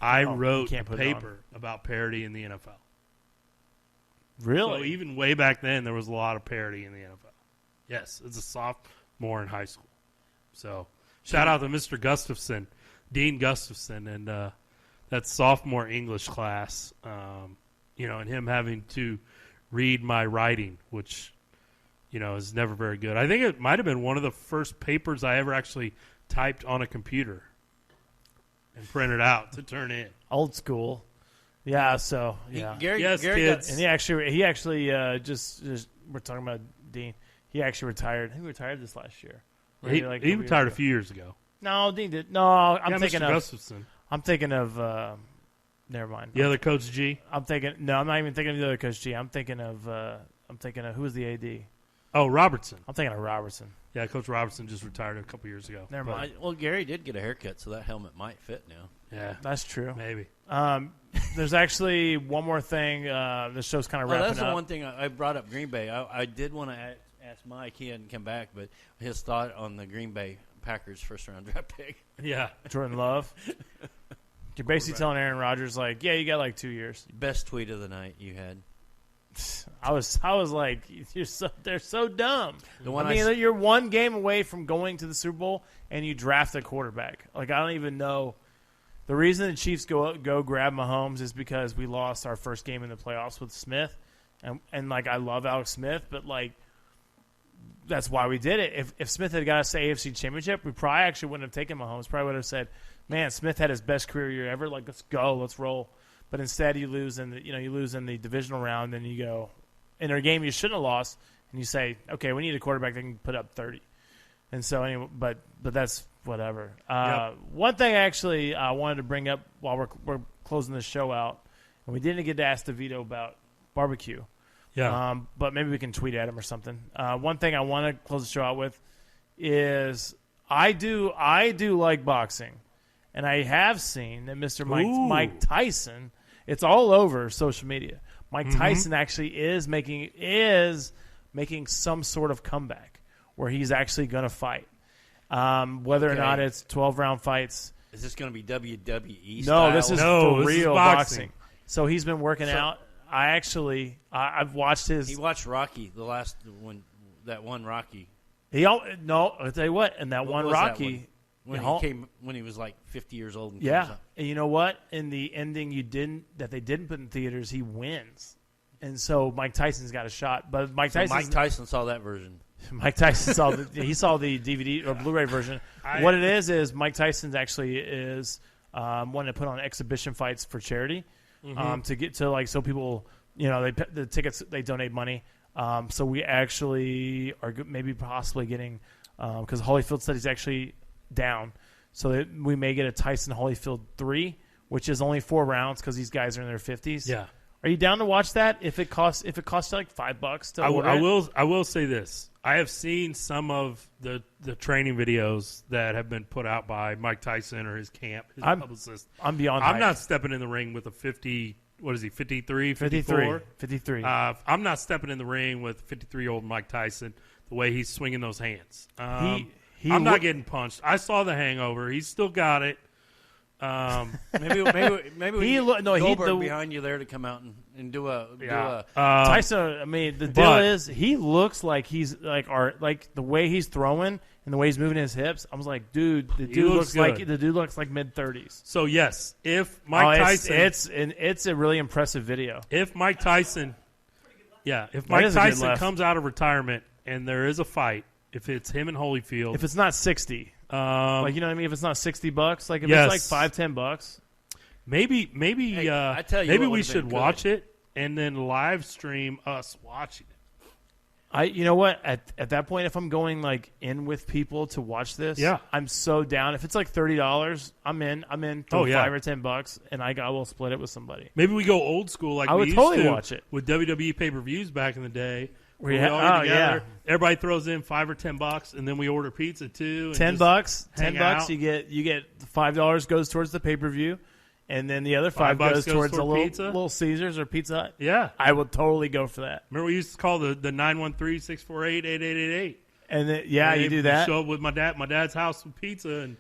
I wrote a paper about parody in the NFL. Really? So even way back then, there was a lot of parody in the NFL. Yes, as a sophomore in high school. So shout out to Mr. Gustafson, Dean Gustafson, and that sophomore English class, and him having to read my writing, which, is never very good. I think it might have been one of the first papers I ever actually typed on a computer and printed out to turn in. Old school. Yeah, so, yeah. Gary kids. And he actually just we're talking about Dean. He actually retired. He retired this last year. He retired a few years ago. No, Dean did. No, I'm thinking Mr. of Gustafson. I'm thinking of never mind. The other Coach G? I'm not even thinking of the other Coach G. I'm thinking of who was the AD? Oh, Robertson. I'm thinking of Robertson. Yeah, Coach Robertson just retired a couple years ago. Never mind. Well, Gary did get a haircut, so that helmet might fit now. Yeah. That's true. Maybe. There's actually one more thing. This show's kind of wrapping up. That's the one thing I brought up Green Bay. I did want to ask Mike. He hadn't come back, but his thought on the Green Bay Packers first-round draft pick. Yeah. Jordan Love. You're basically telling Aaron Rodgers, like, yeah, you got like 2 years. Best tweet of the night you had. I was like, they're so dumb. The you're one game away from going to the Super Bowl, and you draft a quarterback. Like, I don't even know. The reason the Chiefs go grab Mahomes is because we lost our first game in the playoffs with Smith, and like, I love Alex Smith, but like, that's why we did it. If Smith had got us the AFC Championship, we probably actually wouldn't have taken Mahomes. Probably would have said, "Man, Smith had his best career year ever. Like, let's go, let's roll." But instead, you lose in the divisional round, and you go in a game you shouldn't have lost, and you say, "Okay, we need a quarterback that can put up 30." And so anyway, but that's whatever. One thing actually I wanted to bring up while we're closing this show out, and we didn't get to ask DeVito about barbecue. Yeah. But maybe we can tweet at him or something. One thing I want to close the show out with is I do like boxing, and I have seen that Mr. Mike Tyson. It's all over social media. Mike Tyson actually is making some sort of comeback where he's actually going to fight. Whether or not it's 12-round fights. Is this going to be WWE style? No, this is for real boxing. So he's been working out. I've watched his. He watched Rocky, the last one, that one Rocky. I'll tell you what, and that one Rocky. When he was like 50 years old. And you know what? In the ending, they didn't put in theaters, he wins, and so Mike Tyson's got a shot. But Mike Tyson saw that version. Mike Tyson saw the DVD or Blu-ray version. What it is Mike Tyson's actually is wanting to put on exhibition fights for charity to get to like so people the tickets they donate money. So we actually are maybe possibly getting because Holyfield said he's actually down, so that we may get a Tyson Holyfield 3, which is only 4 rounds because these guys are in their 50s. Yeah, are you down to watch that? If it costs like $5 to order I will say this: I have seen some of the training videos that have been put out by Mike Tyson or his camp, his publicist. I'm beyond. I'm not stepping in the ring with a 50. What is he? 53, 54? 53. I'm not stepping in the ring with 53-year-old Mike Tyson. The way he's swinging those hands. I'm not getting punched. I saw The Hangover. He's still got it. Maybe Goldberg behind you there to come out and do a Tyson. I mean, the deal is he looks like he's like the way he's throwing and the way he's moving his hips. I was like, dude, the dude looks like mid-30s. So yes, if Mike Tyson, it's a really impressive video. If Mike Tyson, comes out of retirement and there is a fight. If it's him and Holyfield, if it's not 60, like you know what I mean. If it's not $60, like if it's like $5-10, maybe I tell you maybe we should watch it and then live stream us watching it. You know what? At that point, if I'm going like in with people to watch this, I'm so down. If it's like $30, I'm in. For $5 or $10, and I will split it with somebody. Maybe we go old school like I would totally watch it with WWE pay-per-views back in the day. We all together. Everybody throws in $5 or $10, and then we order pizza too. And $10. You get $5 goes towards the pay-per-view, and then the other $5 goes towards a little Caesars or Pizza Hut. Yeah, I would totally go for that. Remember, we used to call the 913-648-8888. And then, you do that. Show up with my dad's house with pizza, and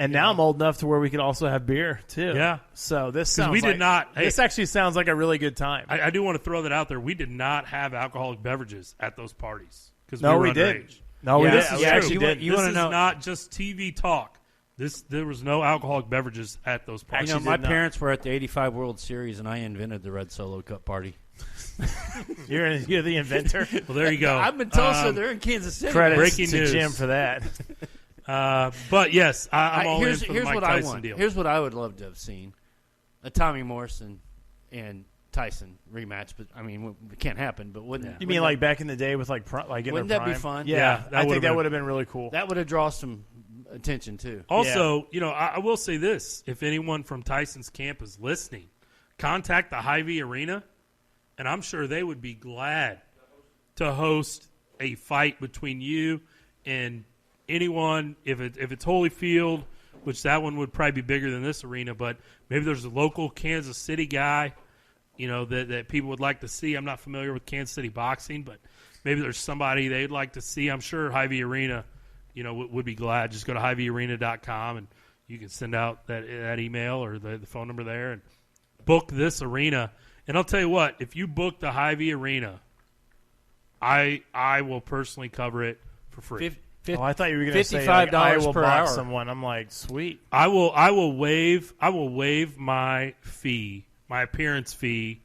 And now I'm old enough to where we can also have beer too. Yeah. So this sounds we did not. Hey, this actually sounds like a really good time. I do want to throw that out there. We did not have alcoholic beverages at those parties because No, we we did. underage. No, we Yeah, did. this is We true. actually did. You This wanna is know- not just TV talk. There was no alcoholic beverages at those parties. Actually my did not. parents were at the '85 World Series, and I invented the Red Solo Cup party. You're the inventor. Well, there you go. I'm in Tulsa. They're in Kansas City. Credits Breaking to news. Jim for that. But yes, I'm all in for the here's Mike what Tyson I want. deal. Here's what I would love to have seen: a Tommy Morrison and Tyson rematch. But I mean, it can't happen. But wouldn't You mean like back in the day with like in Wouldn't their that be prime? fun? Yeah, Yeah, that I think would've that been- would have been really cool. that would have drawn some attention too? Also, I will say this: if anyone from Tyson's camp is listening, contact the Hy-Vee Arena, and I'm sure they would be glad to host a fight between you and anyone. If it's Holyfield, which that one would probably be bigger than this arena, but maybe there's a local Kansas City guy, that people would like to see. I'm not familiar with Kansas City boxing, but maybe there's somebody they'd like to see. I'm sure Hy-Vee Arena, would be glad. Just go to HyVeeArena.com and you can send out that email or the phone number there and book this arena. And I'll tell you what, if you book the Hy-Vee Arena, I will personally cover it for free. I thought you were going to say like, I will per box hour. someone. I'm like, sweet. I will waive my fee, my appearance fee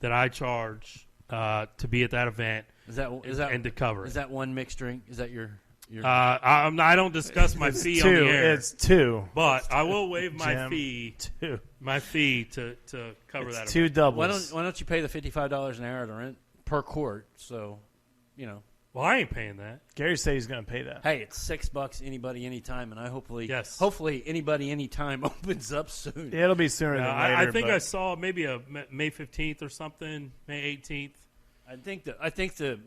that I charge to be at that event. Is that and to cover it. Is that one mixed drink? Is that your? I don't discuss my fee on the air. It's two. But I will waive my Jim, fee. Two. My fee to cover It's that. two event. doubles. Why don't you pay the $55 an hour to rent per court? So, Well, I ain't paying that. Gary said he's going to pay that. hey, it's $6 anybody anytime, and Yes. hopefully anybody anytime opens up soon. Yeah, it'll be sooner than later. I think but I saw maybe a May 15th or something, May 18th. I think the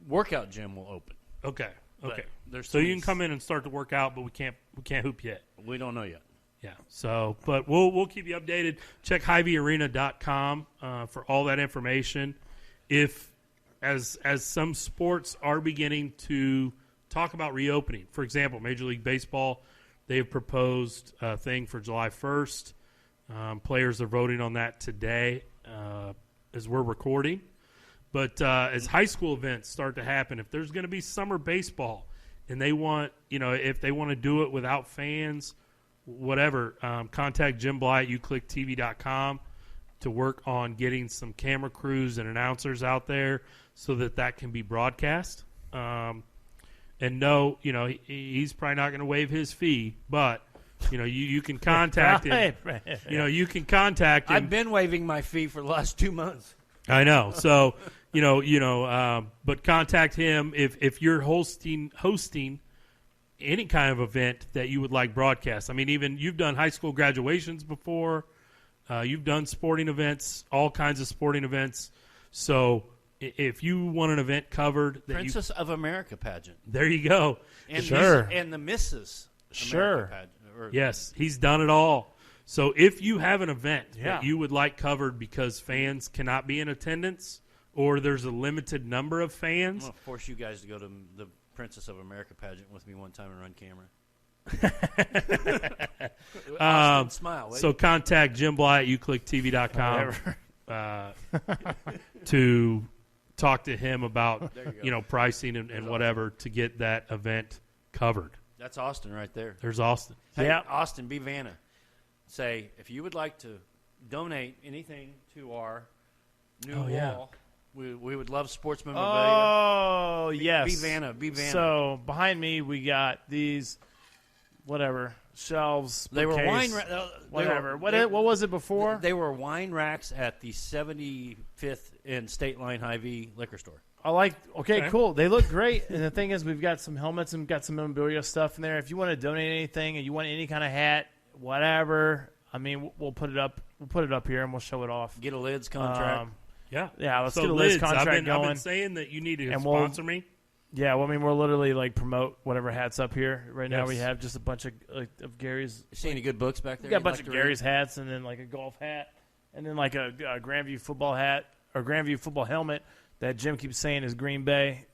workout gym will open. Okay. But there's So you so can come in and start to work out, but we can't hoop yet. We don't know yet. Yeah. So, but we'll keep you updated. Check HyVeeArena.com for all that information. If as some sports are beginning to talk about reopening, for example, Major League Baseball, they have proposed a thing for July 1st. Players are voting on that today as we're recording. But as high school events start to happen, if there's going to be summer baseball and they want, if they want to do it without fans, whatever, contact Jim Bly at uclicktv.com to work on getting some camera crews and announcers out there so that can be broadcast. And no, he's probably not going to waive his fee, but you can contact him. You can contact him. I've been waiving my fee for the last 2 months. I know. So, but contact him if you're hosting any kind of event that you would like broadcast. I mean, even you've done high school graduations before. You've done sporting events, all kinds of sporting events. So if you want an event covered, Princess of America pageant. There you go. And Sure. And the Mrs. Sure. America pageant, Yes, he's done it all. So if you have an event Yeah. that you would like covered because fans cannot be in attendance or there's a limited number of I'm fans, going to force you guys to go to the Princess of America pageant with me one time and run camera. Austin, smile. so contact Jim Bly at uclicktv.com to talk to him about There you go. pricing and whatever to get that event covered. That's Austin right there. There's Austin. Hey, Yeah. Austin, be Vanna. Say, if you would like to donate anything to our new Oh, yeah. wall, we would love sports memorabilia. Oh, yes. Be Vanna. Be Vanna. So behind me, we got these, shelves. they were bookcase, wine. Whatever. What was it before? They were wine racks at the 75th and State Line Hy-Vee liquor store. Okay, Okay. cool. They look great. And the thing is, we've got some helmets and got some memorabilia stuff in there. If you want to donate anything and you want any kind of hat, whatever, I mean, we'll put it up. We'll put it up here and we'll show it off. Get a lids contract. Yeah. Yeah, let's so get a list Lids, contract I've going. been saying that you need to And we'll- sponsor me. Yeah, well, I mean, we'll literally promote whatever hats up here. Right now, Yes. we have just a bunch of Gary's. You see any good books back there? We got a you'd bunch like of to read? Gary's hats, and then a golf hat, and then a Grandview football hat or Grandview football helmet that Jim keeps saying is Green Bay.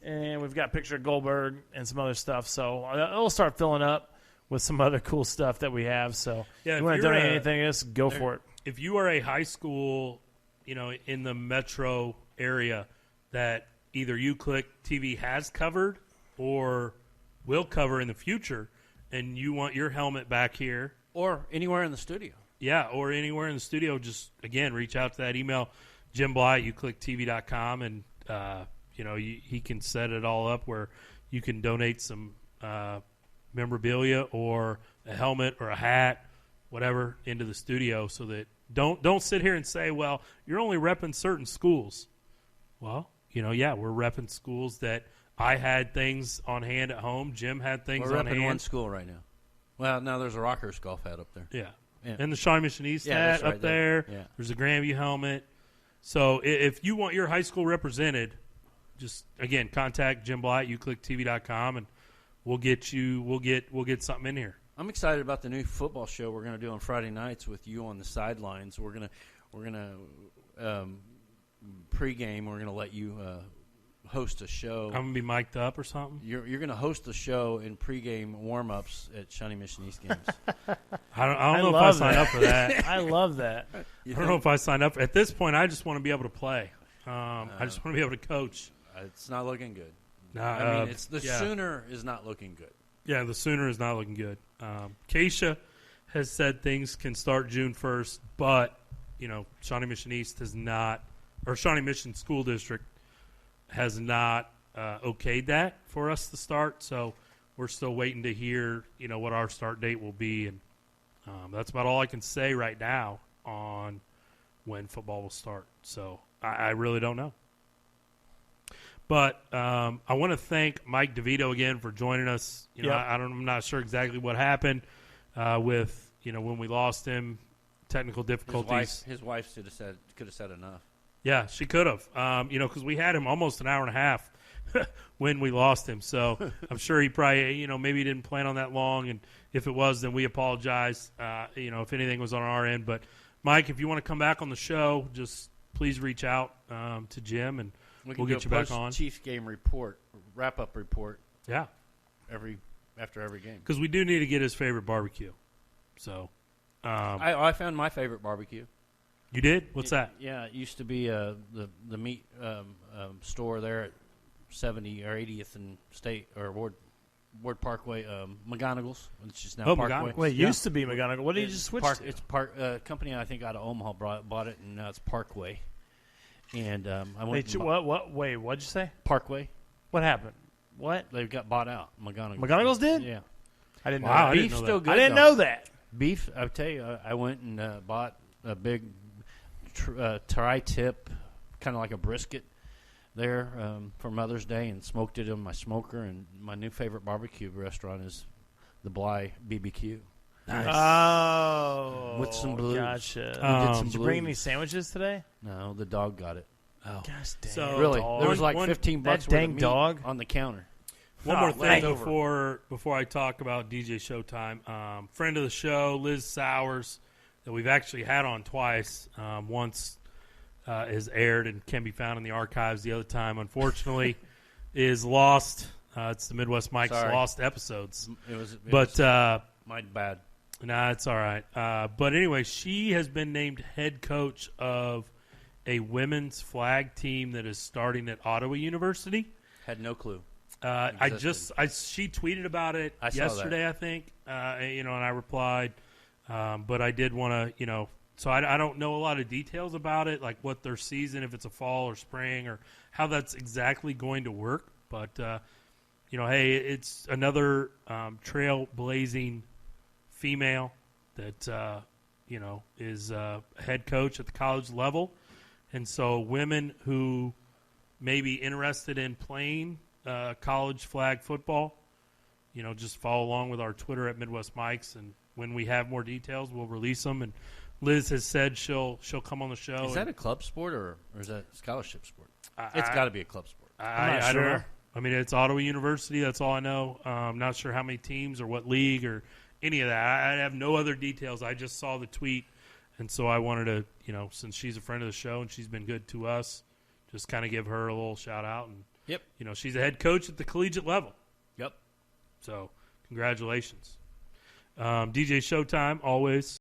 and we've got a picture of Goldberg and some other stuff. So it'll start filling up with some other cool stuff that we have. So if you want to donate anything, just go for it. If you are a high school, in the metro area that either UClick TV has covered or will cover in the future, and you want your helmet back here, or anywhere in the studio. Yeah, or anywhere in the studio, just, again, reach out to that email, Jim Bly at uclicktv.com, and, he can set it all up where you can donate some memorabilia or a helmet or a hat, whatever, into the studio so that don't sit here and say, well, you're only repping certain schools. Well, we're repping schools that I had things on hand at home. Jim had things on hand. We're repping one school right now. Well, now there's a Rockers golf hat up there. Yeah. And the Shawnee Mission East hat right up there. Yeah. There's a Grandview helmet. So if you want your high school represented, just, again, contact Jim Bly at uclicktv.com, and we'll get something in here. I'm excited about the new football show we're going to do on Friday nights with you on the sidelines. We're gonna pregame. We're going to let you host a show. I'm going to be mic'd up or something? You're going to host a show in pregame warm-ups at Shawnee Mission East games. I don't know if I signed up for that. I love that. I don't know if I signed up. At this point, I just want to be able to play. I just want to be able to coach. It's not looking good. The Sooner is not looking good. Yeah, the Sooner is not looking good. Keisha has said things can start June 1st, but, Shawnee Mission East has not, or Shawnee Mission School District has not okayed that for us to start. So we're still waiting to hear, what our start date will be. And that's about all I can say right now on when football will start. So I really don't know. But I want to thank Mike DeVito again for joining us. I'm not sure exactly what happened with when we lost him, technical difficulties. His wife could have said enough. Yeah, she could have. Because we had him almost an hour and a half when we lost him. So I'm sure he probably maybe he didn't plan on that long. And if it was, then we apologize. If anything was on our end. But Mike, if you want to come back on the show, just please reach out to Jim and we'll get you back on. Chiefs game report, wrap-up report. Yeah. After every game. Because we do need to get his favorite barbecue. So. I found my favorite barbecue. You did? What's that? Yeah, it used to be the meat store there at 70 or 80th and State or Ward Parkway, McGonagall's, which is now Parkway. McGonagall. Wait, it used to be McGonagall. What did you just switch to? It's company I think out of Omaha bought it, and now it's Parkway. And I went. What? Wait, what'd you say? Parkway. What happened? What? They got bought out. McGonagall's did? Yeah. I didn't know wow, that. Beef's still good. I didn't know that. Beef, I'll tell you, I went and bought a big tri-tip, kind of like a brisket there for Mother's Day, and smoked it in my smoker. And my new favorite barbecue restaurant is the Bly BBQ. Nice. Oh. With some blues. Gotcha. Did Did you bring any sandwiches today? No, the dog got it. Oh. Gosh dang. So, Really? Dog. There was like One- $15 that worth dang of meat dog? on the counter. One more thing over. before I talk about DJ Showtime. Friend of the show, Liz Sowers, that we've actually had on twice. Once is aired and can be found in the archives. The other time, unfortunately, is lost. It's the Midwest Mike's Sorry. lost episodes. It was my bad. Nah, it's all right. But anyway, she has been named head coach of a women's flag team that is starting at Ottawa University. Had no clue. She tweeted about it yesterday, I think, and I replied, but I did want to, so I don't know a lot of details about it, like what their season, if it's a fall or spring, or how that's exactly going to work. But hey, it's another trailblazing female that is head coach at the college level, and so women who may be interested in playing college flag football, just follow along with our Twitter at Midwest Mikes, and when we have more details, we'll release them. And Liz has said she'll come on the show. Is that a club sport or is that a scholarship sport? It's got to be a club sport. I don't know. I mean, it's Ottawa University. That's all I know. I'm not sure how many teams or what league or any of that. I have no other details. I just saw the tweet, and so I wanted to, since she's a friend of the show and she's been good to us, just kind of give her a little shout out and Yep. You know, she's a head coach at the collegiate level. Yep. So, congratulations. DJ Showtime, always